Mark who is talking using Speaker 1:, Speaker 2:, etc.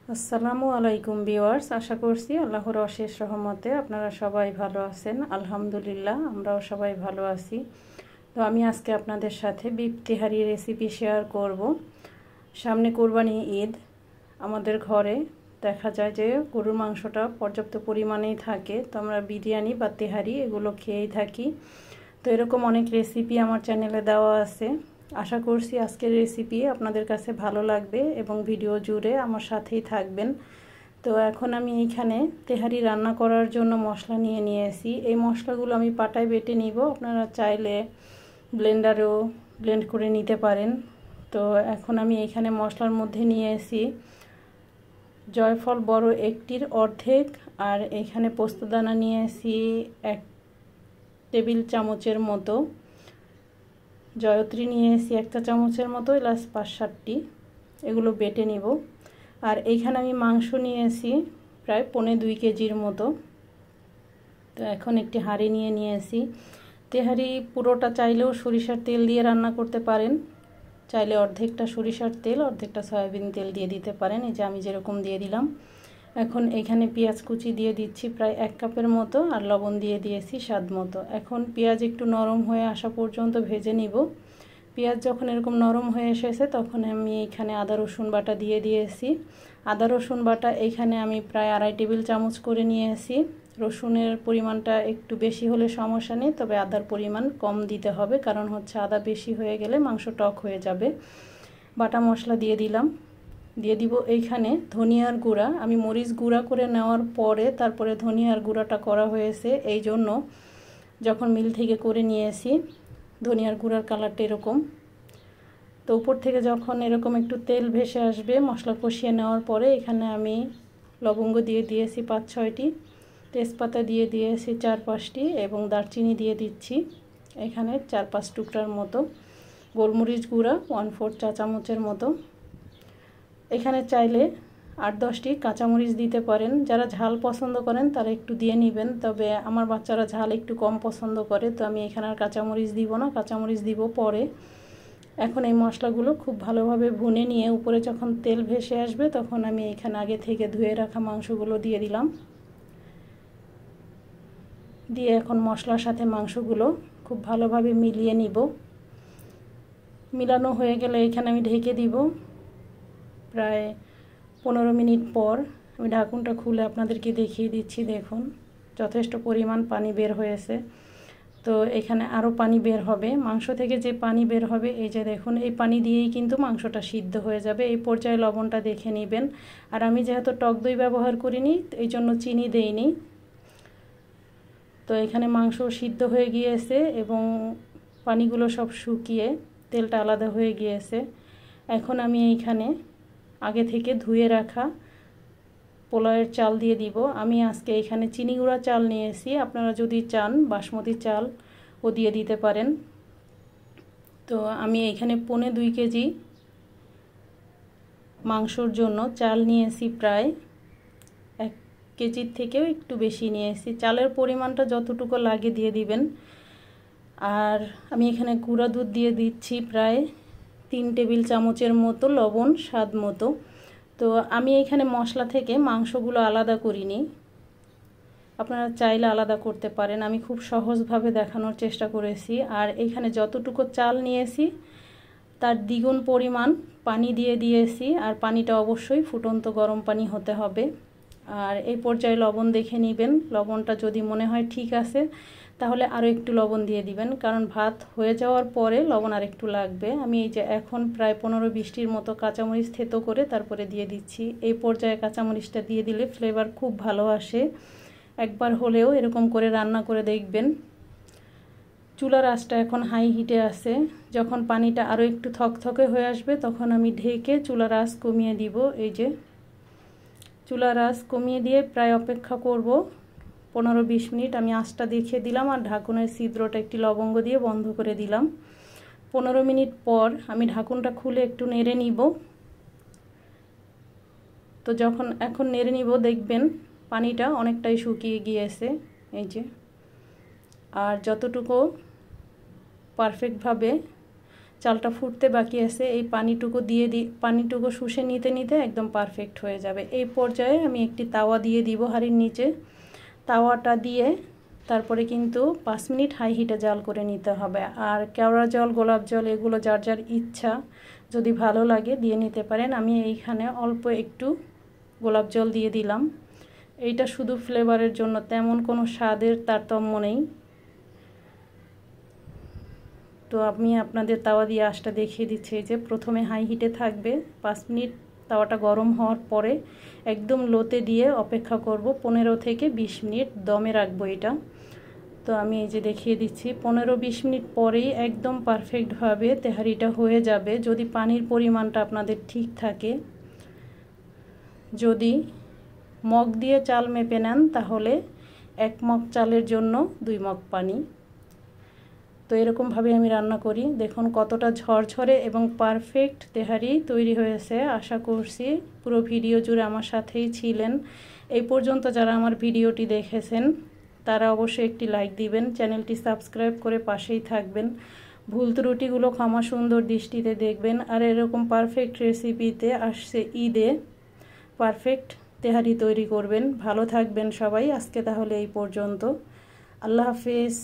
Speaker 1: আসসালামু আলাইকুম ভিউয়ার্স, আশা করছি আল্লাহর অশেষ রহমতে আপনারা সবাই ভালো আছেন। আলহামদুলিল্লাহ, আমরাও সবাই ভালো আছি। তো আমি আজকে আপনাদের সাথে বিফ তেহারি রেসিপি শেয়ার করব। সামনে কোরবানি ঈদ, আমাদের ঘরে দেখা যায় যে গরুর মাংসটা পর্যাপ্ত পরিমাণেই থাকে, তো আমরা বিরিয়ানি বা তেহারি এগুলো খেয়েই থাকি। তো এরকম অনেক রেসিপি আমার চ্যানেলে দেওয়া আছে। আশা করছি আজকের রেসিপি আপনাদের কাছে ভালো লাগবে এবং ভিডিও জুড়ে আমার সাথেই থাকবেন। তো এখন আমি এইখানে তেহারি রান্না করার জন্য মশলা নিয়ে নিয়েছি। এই মশলাগুলো আমি পাটায় বেটে নিব, আপনারা চাইলে ব্লেন্ডারেও ব্লেন্ড করে নিতে পারেন। তো এখন আমি এখানে মশলার মধ্যে নিয়েছি জয়ফল বড় একটির অর্ধেক, আর এখানে পোস্তদানা নিয়েছি 1 টেবিল চামচের মতো, জয়ত্রী নিয়েছি 1 চা চামচের মতো, এলাচ 5-7টি, এগুলো বেটে নিব। আর এইখানে আমি মাংস নিয়েছি প্রায় 1.25 কেজির মতো। তো এখন একটি হাঁড়ি নিয়ে নিয়েছি। তেহারি পুরোটা চাইলেও সরিষার তেল দিয়ে রান্না করতে পারেন, চাইলে অর্ধেকটা সরিষার তেল অর্ধেকটা সয়াবিন তেল দিয়ে দিতে পারেন, এই যে আমি যেরকম দিয়ে দিলাম। এখন এখানে পেঁয়াজ কুচি দিয়ে দিচ্ছি প্রায় 1 কাপের মতো, আর লবণ দিয়ে দিয়েছি স্বাদ মতো। এখন পেঁয়াজ একটু নরম হয়ে আসা পর্যন্ত ভেজে নিব। পেঁয়াজ যখন এরকম নরম হয়ে এসেছে তখন আমি এখানে আদা রসুন বাটা দিয়ে দিয়েছি। আদা রসুন বাটা এখানে আমি প্রায় 2.5 টেবিল চামচ করে নিয়েছি। রসুনের পরিমাণটা একটু বেশি হলে সমস্যা নেই, তবে আদার পরিমাণ কম দিতে হবে, কারণ হচ্ছে আদা বেশি হয়ে গেলে মাংস টক হয়ে যাবে। বাটা মশলা দিয়ে দিলাম। দিয়ে দিব এইখানে ধনিয়ার গুঁড়া। আমি মরিচ গুঁড়া করে নেওয়ার পরে তারপরে ধনিয়ার গুঁড়াটা করা হয়েছে, এই জন্য যখন মিল থেকে করে নিয়েছি ধনিয়ার গুঁড়ার কালারটা এরকম। তো উপর থেকে যখন এরকম একটু তেল ভেসে আসবে মশলা কষিয়ে নেওয়ার পরে এখানে আমি লবঙ্গ দিয়ে দিয়েছি 5-6টি, তেজপাতা দিয়ে দিয়েছি 4-5টি, এবং দারচিনি দিয়ে দিচ্ছি এখানে 4-5 টুকরার মতো। গোলমরিচ গুঁড়া 1/4 চা চামচের মতো। এখানে চাইলে 8-10টি কাঁচামরিচ দিতে পারেন, যারা ঝাল পছন্দ করেন তারা একটু দিয়ে নেবেন, তবে আমার বাচ্চারা ঝাল একটু কম পছন্দ করে, তো আমি এখানে আর কাঁচামরিচ দিব না, কাঁচামরিচ দিব পরে। এখন এই মশলাগুলো খুব ভালোভাবে ভুনে নিয়ে উপরে যখন তেল ভেসে আসবে তখন আমি এখানে আগে থেকে ধুয়ে রাখা মাংসগুলো দিয়ে দিলাম। দিয়ে এখন মশলার সাথে মাংসগুলো খুব ভালোভাবে মিলিয়ে নিব। মিলানো হয়ে গেলে এখানে আমি ঢেকে দিব। প্রায় 15 মিনিট পর আমি ঢাকনটা খুলে আপনাদেরকে দেখিয়ে দিচ্ছি। দেখুন যথেষ্ট পরিমাণ পানি বের হয়েছে। তো এখানে আরও পানি বের হবে, মাংস থেকে যে পানি বের হবে এই যে দেখুন, এই পানি দিয়েই কিন্তু মাংসটা সিদ্ধ হয়ে যাবে। এই পর্যায়ে লবণটা দেখে নেবেন। আর আমি যেহেতু টক দই ব্যবহার করিনি এই জন্য চিনি দেইনি। তো এখানে মাংস সিদ্ধ হয়ে গিয়েছে এবং পানিগুলো সব শুকিয়ে তেলটা আলাদা হয়ে গিয়েছে। এখন আমি এইখানে আগে থেকে ধুয়ে রাখা পোলাওয়ের চাল দিয়ে দিব। আমি আজকে এখানে চিনি গুঁড়া চাল নিয়েছি, আপনারা যদি চান বাসমতি চাল ও দিয়ে দিতে পারেন। তো আমি এখানে 1.25 কেজি মাংসর জন্য চাল নিয়েছি, প্রায় 1 কেজির থেকেও একটু বেশি নিয়েছি। চালের পরিমাণটা যতটুকু লাগে দিয়ে দিবেন। আর আমি এখানে গুঁড়া দুধ দিয়ে দিচ্ছি প্রায় 3 টেবিল চামচের মতো, লবণ স্বাদ মতো। তো আমি এখানে মশলা থেকে মাংসগুলো আলাদা করিনি, আপনারা চাইলে আলাদা করতে পারেন, আমি খুব সহজভাবে দেখানোর চেষ্টা করেছি। আর এখানে যতটুকু চাল নিয়েছি তার দ্বিগুণ পরিমাণ পানি দিয়ে দিয়েছি, আর পানিটা অবশ্যই ফুটন্ত গরম পানি হতে হবে। আর এই পর্যায়ে লবণ দেখে নেবেন, লবণটা যদি মনে হয় ঠিক আছে তাহলে আরও একটু লবণ দিয়ে দিবেন, কারণ ভাত হয়ে যাওয়ার পরে লবণ আর একটু লাগবে। আমি এই যে এখন প্রায় 15-20টির মতো কাঁচামরিচ থেতো করে তারপরে দিয়ে দিচ্ছি। এই পর্যায়ে কাঁচামরিচটা দিয়ে দিলে ফ্লেভার খুব ভালো আসে। একবার হলেও এরকম করে রান্না করে দেখবেন। চুলার আঁচটা এখন হাই হিটে আছে। যখন পানিটা আরও একটু থকথকে হয়ে আসবে তখন আমি ঢেকে চুলার আঁচ কমিয়ে দিব। এই যে চুলার আঁচ কমিয়ে দিয়ে প্রায় অপেক্ষা করব 15-20 মিনিট। আমি আঁচটা দেখিয়ে দিলাম আর ঢাকনের ছিদ্রটা একটি লবঙ্গ দিয়ে বন্ধ করে দিলাম। 15 মিনিট পর আমি ঢাকনটা খুলে একটু নেড়ে নিব। তো যখন এখন নেড়ে নিব দেখবেন পানিটা অনেকটাই শুকিয়ে গিয়েছে, এই যে। আর যতটুকু পারফেক্টভাবে চালটা ফুটতে বাকি আছে। এই পানিটুকু পানিটুকু শুষে নিতে নিতে একদম পারফেক্ট হয়ে যাবে। এই পর্যায়ে আমি একটি তাওয়া দিয়ে দিব হাঁড়ির নিচে। তাওয়াটা দিয়ে তারপরে কিন্তু 5 মিনিট হাই হিটে জাল করে নিতে হবে। আর কেওড়া জল, গোলাপ জল এগুলো যার যার ইচ্ছা, যদি ভালো লাগে দিয়ে নিতে পারেন। আমি এইখানে অল্প একটু গোলাপ জল দিয়ে দিলাম। এইটা শুধু ফ্লেভারের জন্য, তেমন কোনো স্বাদের তারতম্য নেই। তো আমি আপনাদের তাওয়া দিয়ে আঁচটা দেখিয়ে দিচ্ছি যে প্রথমে হাই হিটে থাকবে, 5 মিনিট তাওয়াটা গরম হওয়ার পরে একদম লোতে দিয়ে অপেক্ষা করব 15 থেকে 20 মিনিট দমে রাখবো এটা। তো আমি এই যে দেখিয়ে দিচ্ছি 15-20 মিনিট পরেই একদম পারফেক্টভাবে তেহারিটা হয়ে যাবে, যদি পানির পরিমাণটা আপনাদের ঠিক থাকে। যদি মগ দিয়ে চাল মেপে নেন তাহলে 1 মগ চালের জন্য 2 মগ পানি। তো এরকমভাবে আমি রান্না করি। দেখুন কতটা ঝরঝরে এবং পারফেক্ট তেহারি তৈরি হয়েছে। আশা করছি পুরো ভিডিও জুড়ে আমার সাথেই ছিলেন। এই পর্যন্ত যারা আমার ভিডিওটি দেখেছেন তারা অবশ্যই একটি লাইক দিবেন, চ্যানেলটি সাবস্ক্রাইব করে পাশেই থাকবেন। ভুল ত্রুটিগুলো ক্ষমা সুন্দর দৃষ্টিতে দেখবেন। আর এরকম পারফেক্ট রেসিপিতে আসছে ঈদে পারফেক্ট তেহারি তৈরি করবেন। ভালো থাকবেন সবাই। আজকে তাহলে এই পর্যন্ত। আল্লাহ হাফেজ।